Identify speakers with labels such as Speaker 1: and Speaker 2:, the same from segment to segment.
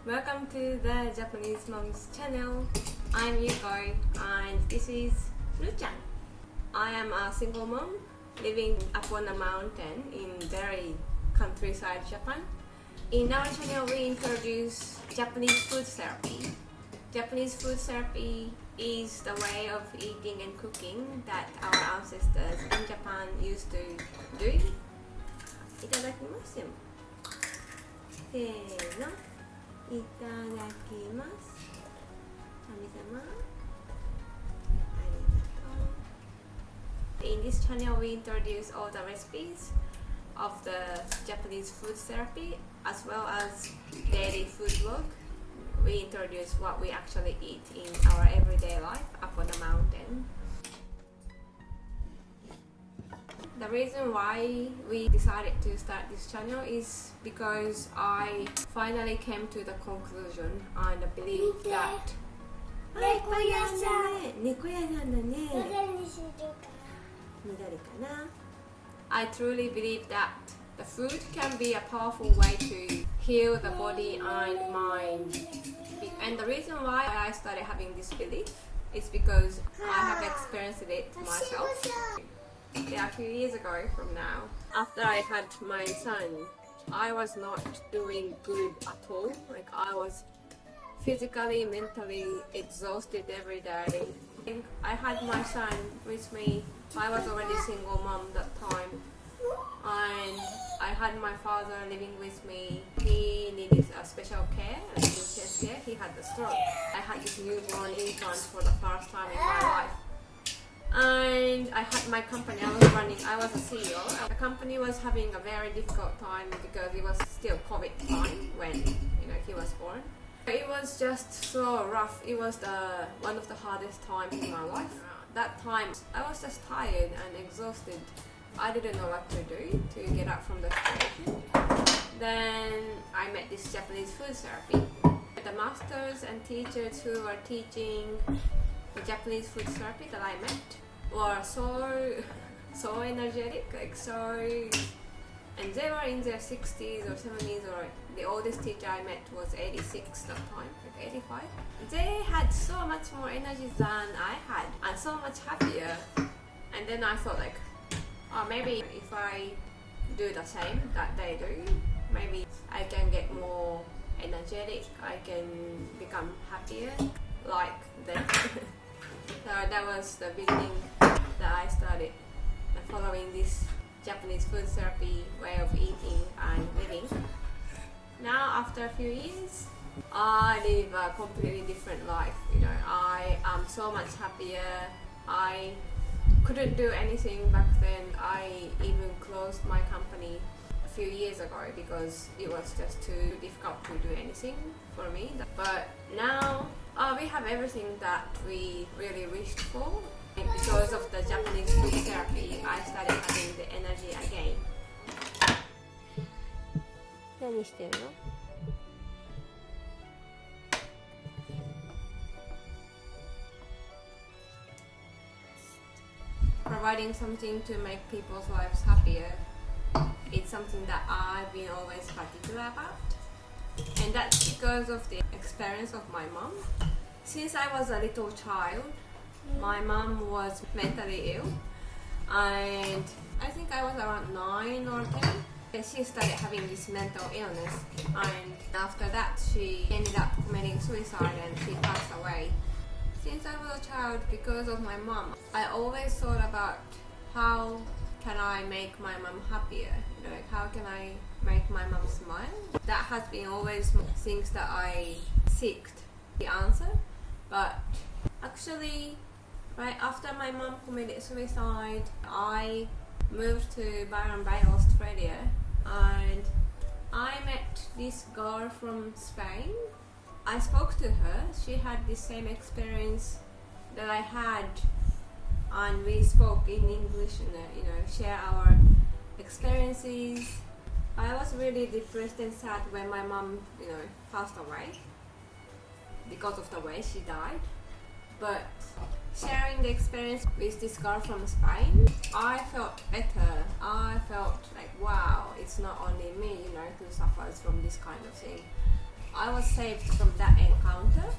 Speaker 1: Welcome to the Japanese Moms channel. I'm Yuko and this is Ru-chan. I am a single mom living up on a mountain in very countryside Japan. In our channel we introduce Japanese food therapy. Japanese food therapy is the way of eating and cooking that our ancestors in Japan used to do. いただきますよ。せーの。いただきます。神様。ありがとう。In this channel, we introduce all the recipes of the Japanese food therapy as well as daily food vlog. We introduce what we actually eat in our everyday life up on the mountain. The reason why we decided to start this channel is because I finally came to the conclusion and believe that 猫屋さんだね。猫屋さんだね。緑にしようかな。緑かな。I truly believe that the food can be a powerful way to heal the body and mind. And the reason why I started having this belief is because I have experienced it myself. Yeah, a few years ago from now, after I had my son, I was not doing good at all. Like I was physically, mentally exhausted every day. I had my son with me. I was already single mom that time, and I had my father living with me. He needed a special care, like intense care. He had the stroke. I had this newborn infant for the first time in my life. And I had my company, I was a CEO. The company was having a very difficult time because it was still COVID time when he was born. It was just so rough. It was one of the hardest times in my life. That time I was just tired and exhausted. I didn't know what to do to get out from the situation. Then I met this Japanese food therapy. The masters and teachers who were teaching the Japanese food therapy that I met were so energetic, and they were in their 60s or 70s, or the oldest teacher I met was 86 that time, like 85. They had so much more energy than I had and so much happier. And then I thought maybe if I do the same that they do, maybe I can get more energetic, I can become happier like them. So that was the beginning that I started following this Japanese food therapy way of eating and living. Now after a few years, I live a completely different life. I am so much happier. I couldn't do anything back then. I even closed my company a few years ago because it was just too difficult to do anything for me. But now we have everything that we really wished for. Because of the Japanese food therapy, I started having the energy again. 何してるの? Providing something to make people's lives happier. It's something that I've been always particular about. And that's because of the experience of my mom. Since I was a little child, my mom was mentally ill, and I think I was around 9 or 10. She started having this mental illness, and after that she ended up committing suicide and she passed away. Since I was a child, because of my mom, I always thought about how can I make my mom happier, how can I make my mom smile. That has been always things that I seeked the answer. But actually, right after my mom committed suicide, I moved to Byron Bay, Australia, and I met this girl from Spain. I spoke to her. She had the same experience that I had, and we spoke in English and share our experiences. I was really depressed and sad when my mom passed away because of the way she died. But sharing the experience with this girl from Spain, I felt better. I felt like, wow, it's not only me, who suffers from this kind of thing. I was saved from that encounter.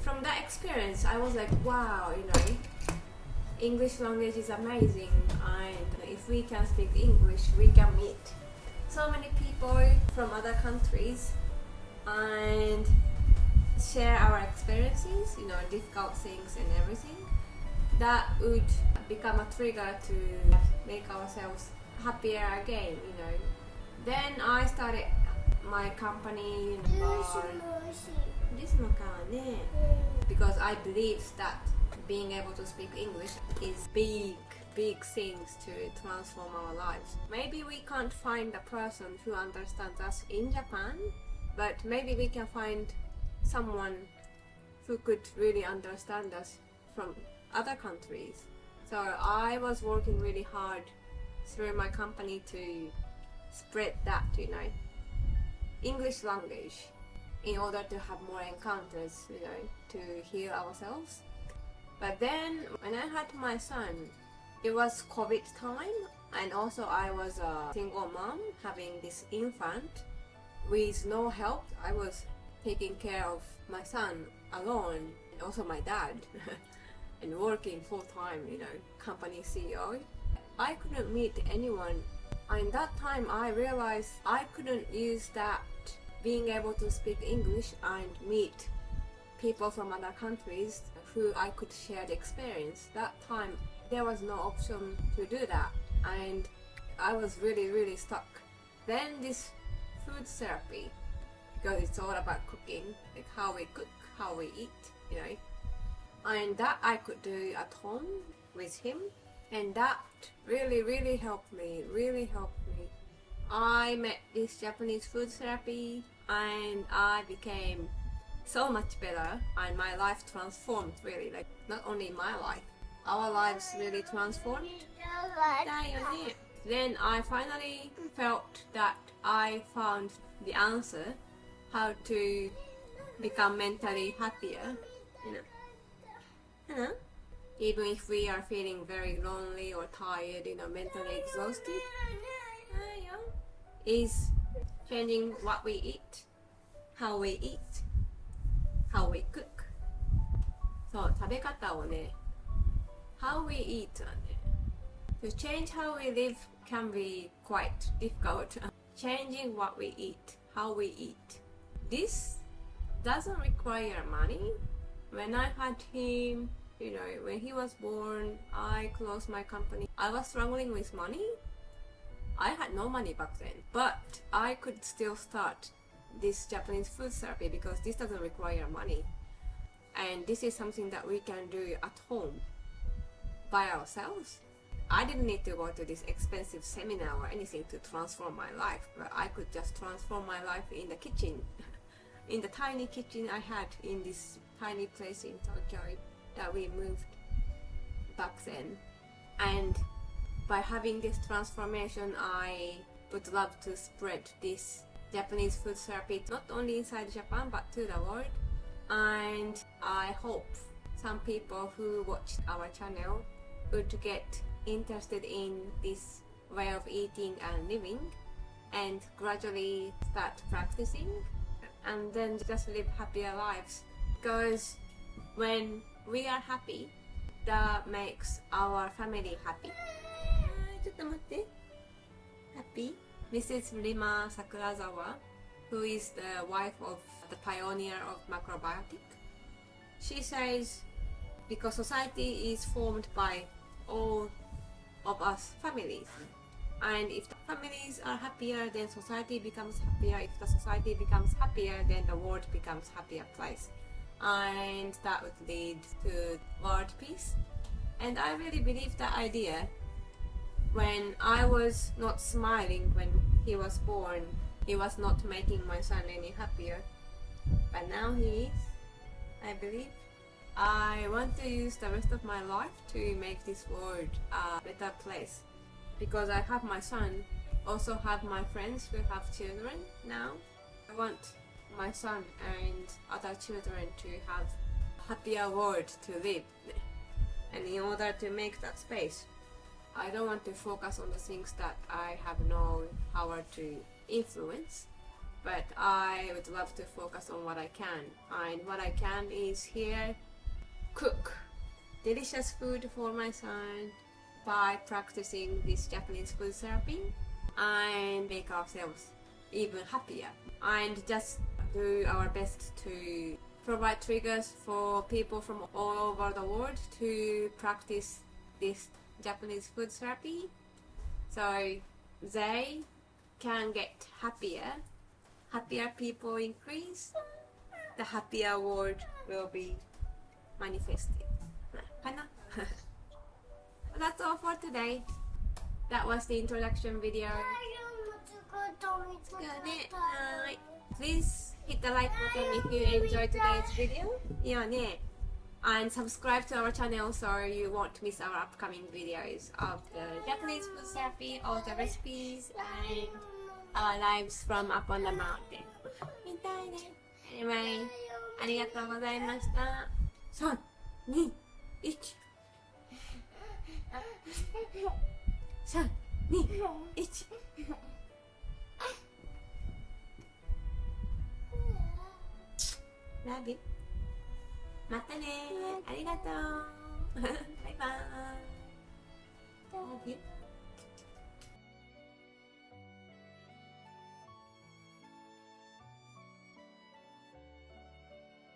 Speaker 1: From that experience, I was like, wow, English language is amazing, and if we can speak English, we can meet so many people from other countries and share our experiences, difficult things and everything. That would become a trigger to make ourselves happier again, Then I started my company, because I believe that being able to speak English is big things to transform our lives. Maybe we can't find a person who understands us in Japan, but maybe we can find someone who could really understand us from other countries. So I was working really hard through my company to spread that, English language in order to have more encounters, to heal ourselves. But then when I had my son, it was COVID time, and also I was a single mom having this infant with no help. I was taking care of my son alone, and also my dad, and working full time, company CEO. I couldn't meet anyone. And that time I realized I couldn't use that being able to speak English and meet people from other countries who I could share the experience. That time there was no option to do that, and I was really stuck. Then this food therapy, because it's all about cooking, like how we cook, how we eat, and that I could do at home with him, and that really helped me, I met this Japanese food therapy and I became so much better, and my life transformed really, like not only my life, our lives really transformed. Then I finally felt that I found the answer how to become mentally happier, even if we are feeling very lonely or tired, mentally exhausted, is changing what we eat, how we cook. そう、食べ方をね、how we eat はね、to change how we live can be quite difficult. Changing what we eat, how we eat. This doesn't require money. When I had him, when he was born, I closed my company. I was struggling with money. I had no money back then, but I could still start this Japanese food therapy because this doesn't require money. And this is something that we can do at home by ourselves. I didn't need to go to this expensive seminar or anything to transform my life, but I could just transform my life in the kitchen, in the tiny kitchen I had in this tiny place in Tokyo that we moved back then. And by having this transformation, I would love to spread this Japanese food therapy not only inside Japan but to the world. And I hope some people who watch our channel would get interested in this way of eating and living and gradually start practicing and then just live happier lives. Because when we are happy, that makes our family happy. ちょっと待って。Happy? Mrs. Rima Sakurazawa, who is the wife of the pioneer of macrobiotic, she says, because society is formed by all of us families, and if the families are happier, then society becomes happier. If the society becomes happier, then the world becomes happier place, and that would lead to world peace. And I really believe that idea. When I was not smiling when he was born, he was not making my son any happier, but now he is, I believe. I want to use the rest of my life to make this world a better place, because I have my son, also have my friends who have children now. I want my son and other children to have a happier world to live, and in order to make that space, I don't want to focus on the things that I have no power to influence. but I would love to focus on what I can. And what I can is here cook delicious food for my son by practicing this Japanese food therapy and make ourselves even happier and just do our best to provide triggers for people from all over the world to practice this Japanese food therapy so they can get happier people increase, the happier world will be manifested. That's all for today. That was the introduction video. Please hit the like button if you enjoyed today's video. And subscribe to our channel so you won't miss our upcoming videos of the Japanese food therapy, all the recipes, and our lives from up on the mountain. Anyway, ありがとうございました。3、2、1。3、2、1。Love you. またね。ありがとう。バイバーイ。Love you.